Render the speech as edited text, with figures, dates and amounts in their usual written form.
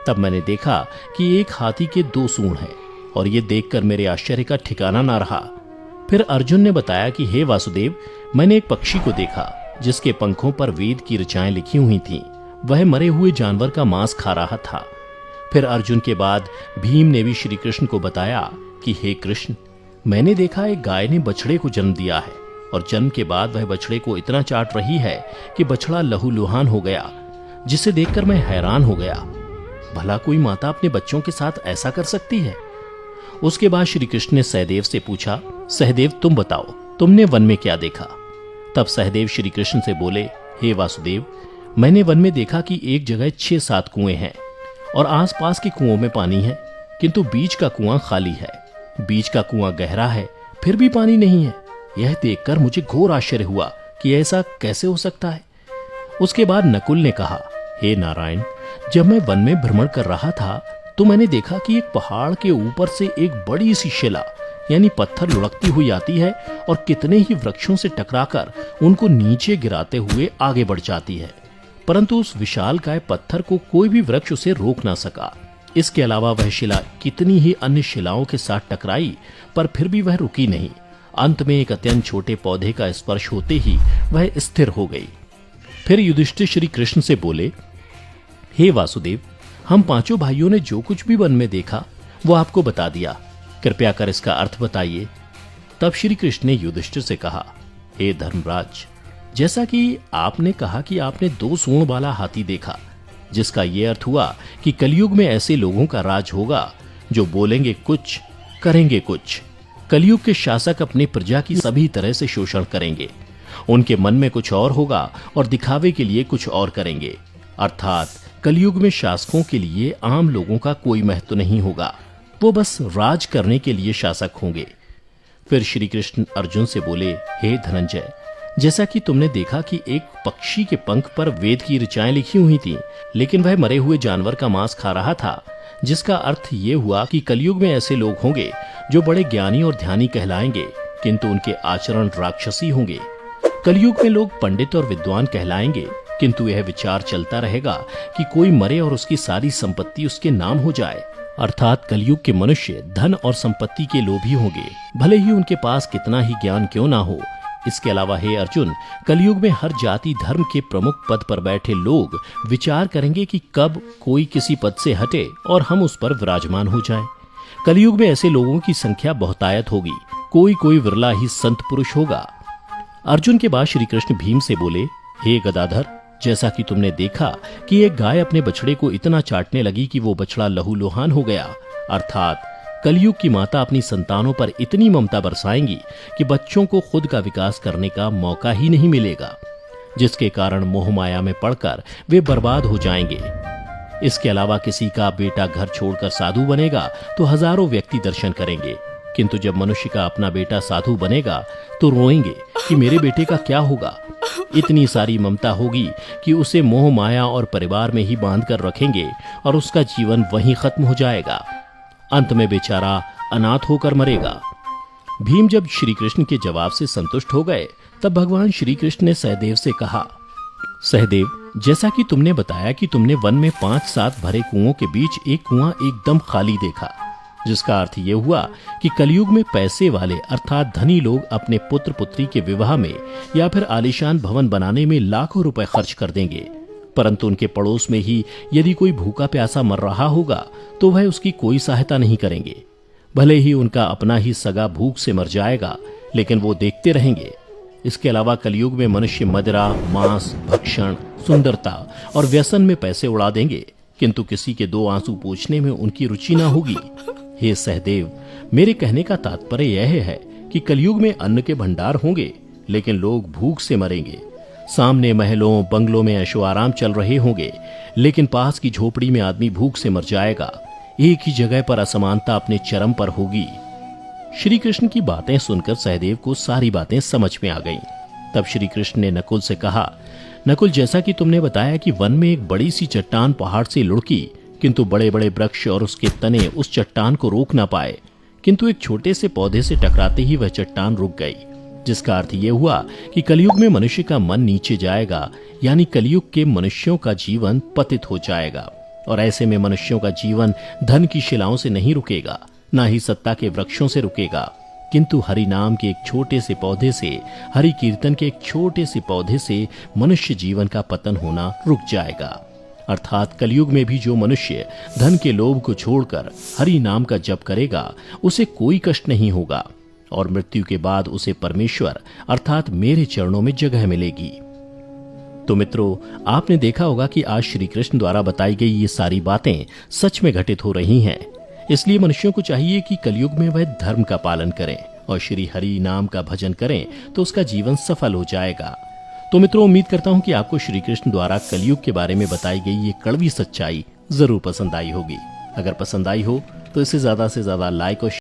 तब मैंने देखा कि एक हाथी के 2 सूंड हैं और ये देखकर मेरे आश्चर्य का ठिकाना ना रहा। फिर अर्जुन ने बताया कि हे वासुदेव, मैंने एक पक्षी को देखा जिसके पंखों पर वेद की ऋचाएं लिखी हुई थीं। वह मरे हुए जानवर का मांस खा रहा था। फिर अर्जुन के बाद भीम ने भी श्री कृष्ण को बताया कि हे कृष्ण, मैंने देखा एक गाय ने बछड़े को जन्म दिया है और जन्म के बाद वह बछड़े को इतना चाट रही है कि बछड़ा लहूलुहान हो गया, जिसे देखकर मैं हैरान हो गया। भला कोई माता अपने बच्चों के साथ ऐसा कर सकती है? उसके बाद श्री कृष्ण ने सहदेव से पूछा, सहदेव तुम बताओ, तुमने वन में क्या देखा? तब सहदेव श्री कृष्ण से बोले, हे वासुदेव, मैंने वन में देखा कि एक जगह 6-7 कुएं हैं और आसपास के कुओं में पानी है, किंतु बीच का कुआं खाली है। बीच का कुआं गहरा है, फिर भी पानी नहीं है। यह देखकर मुझे घोर आश्चर्य हुआ कि ऐसा कैसे हो सकता है। उसके बाद नकुल ने कहा, हे नारायण, जब मैं वन में भ्रमण कर रहा था तो मैंने देखा कि एक पहाड़ के ऊपर से एक बड़ी सी शिला यानी पत्थर लुढ़कती हुई आती है और कितने ही वृक्षों से टकराकर उनको नीचे गिराते हुए आगे बढ़ जाती है, परंतु उस विशालकाय पत्थर को कोई भी वृक्ष उसे रोक ना सका। इसके अलावा वह शिला कितनी ही अन्य शिलाओं के साथ टकराई, पर फिर भी वह रुकी नहीं। अंत में एक अत्यंत छोटे पौधे का स्पर्श होते ही वह स्थिर हो गई। फिर युधिष्ठिर श्री कृष्ण से बोले, हे वासुदेव, हम 5 भाइयों ने जो कुछ भी वन में देखा वो आपको बता दिया, कृपया कर इसका अर्थ बताइए। तब श्री कृष्ण ने युधिष्ठिर से कहा, हे धर्मराज, जैसा कि आपने कहा कि आपने 2 सूंड वाला हाथी देखा, जिसका यह अर्थ हुआ कि कलयुग में ऐसे लोगों का राज होगा जो बोलेंगे कुछ, करेंगे कुछ। कलयुग के शासक अपने प्रजा की सभी तरह से शोषण करेंगे। उनके मन में कुछ और होगा और दिखावे के लिए कुछ और करेंगे। अर्थात कलयुग में शासकों के लिए आम लोगों का कोई महत्व नहीं होगा, वो बस राज करने के लिए शासक होंगे। फिर श्री कृष्ण अर्जुन से बोले, हे धनंजय, जैसा कि तुमने देखा कि एक पक्षी के पंख पर वेद की ऋचाएं लिखी हुई थीं, लेकिन वह मरे हुए जानवर का मांस खा रहा था, जिसका अर्थ ये हुआ कि कलयुग में ऐसे लोग होंगे जो बड़े ज्ञानी और ध्यानी कहलाएंगे, किंतु उनके आचरण राक्षसी होंगे। कलयुग में लोग पंडित और विद्वान कहलाएंगे, किंतु यह विचार चलता रहेगा कि कोई मरे और उसकी सारी संपत्ति उसके नाम हो जाए। अर्थात कलयुग के मनुष्य धन और संपत्ति के लोभी होंगे, भले ही उनके पास कितना ही ज्ञान क्यों ना हो। इसके अलावा हे अर्जुन, कलयुग में हर जाति धर्म के प्रमुख पद पर बैठे लोग विचार करेंगे कि कब कोई किसी पद से हटे और हम उस पर विराजमान हो जाएं। कलयुग में ऐसे लोगों की संख्या बहुतायत होगी, कोई कोई विरला ही संत पुरुष होगा। अर्जुन के बाद श्री कृष्ण भीम से बोले, हे गदाधर, जैसा कि तुमने देखा कि एक गाय अपने बछड़े को इतना चाटने लगी कि वो बछड़ा लहूलुहान हो गया, अर्थात कलयुग की माता अपनी संतानों पर इतनी ममता बरसाएंगी कि बच्चों को खुद का विकास करने का मौका ही नहीं मिलेगा, जिसके कारण मोह माया में पड़कर वे बर्बाद हो जाएंगे। इसके अलावा किसी का बेटा घर छोड़कर साधु बनेगा तो हजारों व्यक्ति दर्शन करेंगे, किंतु जब मनुष्य का अपना बेटा साधु बनेगा तो रोएंगे कि मेरे बेटे का क्या होगा। इतनी सारी ममता होगी कि उसे मोह माया और परिवार में ही बांध कर रखेंगे और उसका जीवन वहीं खत्म हो जाएगा। अंत में बेचारा अनाथ होकर मरेगा। भीम जब श्री कृष्ण के जवाब से संतुष्ट हो गए, तब भगवान श्री कृष्ण ने सहदेव से कहा, सहदेव, जैसा कि तुमने बताया कि तुमने वन में 5-7 भरे कुओं के बीच एक कुआं एकदम खाली देखा, जिसका अर्थ ये हुआ कि कलयुग में पैसे वाले अर्थात धनी लोग अपने पुत्र पुत्री के विवाह में या फिर आलीशान भवन बनाने में लाखों रुपए खर्च कर देंगे, परंतु उनके पड़ोस में ही यदि कोई भूखा प्यासा मर रहा होगा तो वह उसकी कोई सहायता नहीं करेंगे। भले ही उनका अपना ही सगा भूख से मर जाएगा, लेकिन वो देखते रहेंगे। इसके अलावा कलयुग में मनुष्य मदिरा, मांस, भक्षण, सुंदरता और व्यसन में पैसे उड़ा देंगे, किंतु किसी के 2 आंसू पोंछने में उनकी रुचि ना होगी। हे सहदेव, मेरे कहने का तात्पर्य यह है कि कलयुग में अन्न के भंडार होंगे, लेकिन लोग भूख से मरेंगे। सामने महलों बंगलों में ऐशो आराम चल रहे होंगे, लेकिन पास की झोपड़ी में आदमी भूख से मर जाएगा। एक ही जगह पर असमानता अपने चरम पर होगी। श्री कृष्ण की बातें सुनकर सहदेव को सारी बातें समझ में आ गईं। तब श्री कृष्ण ने नकुल से कहा, नकुल, जैसा कि तुमने बताया कि वन में एक बड़ी सी चट्टान पहाड़ से लुढ़की, किंतु बड़े बड़े वृक्ष और उसके तने उस चट्टान को रोक ना पाए, किंतु एक छोटे से पौधे से टकराते ही वह चट्टान रुक गई, जिसका अर्थ यह हुआ कि कलयुग में मनुष्य का मन नीचे जाएगा, यानी कलयुग के मनुष्यों का जीवन पतित हो जाएगा। और ऐसे में मनुष्यों का जीवन धन की शिलाओं से नहीं रुकेगा, ना ही सत्ता के वृक्षों से रुकेगा, किंतु हरि नाम के एक छोटे से पौधे से, हरि कीर्तन के एक छोटे से पौधे से मनुष्य जीवन का पतन होना रुक जाएगा। अर्थात कलयुग में भी जो मनुष्य धन के लोभ को छोड़कर हरि नाम का जप करेगा, उसे कोई कष्ट नहीं होगा और मृत्यु के बाद उसे परमेश्वर अर्थात मेरे चरणों में जगह मिलेगी। तो मित्रों, आपने देखा होगा कि आज श्री कृष्ण द्वारा बताई गई ये सारी बातें सच में घटित हो रही हैं। इसलिए मनुष्यों को चाहिए कि कलयुग में वह धर्म का पालन करें और श्री हरि नाम का भजन करें, तो उसका जीवन सफल हो जाएगा। तो मित्रों, उम्मीद करता हूं कि आपको श्री कृष्ण द्वारा कलयुग के बारे में बताई गई ये कड़वी सच्चाई जरूर पसंद आई होगी। अगर पसंद आई हो तो इसे ज्यादा से ज्यादा लाइक और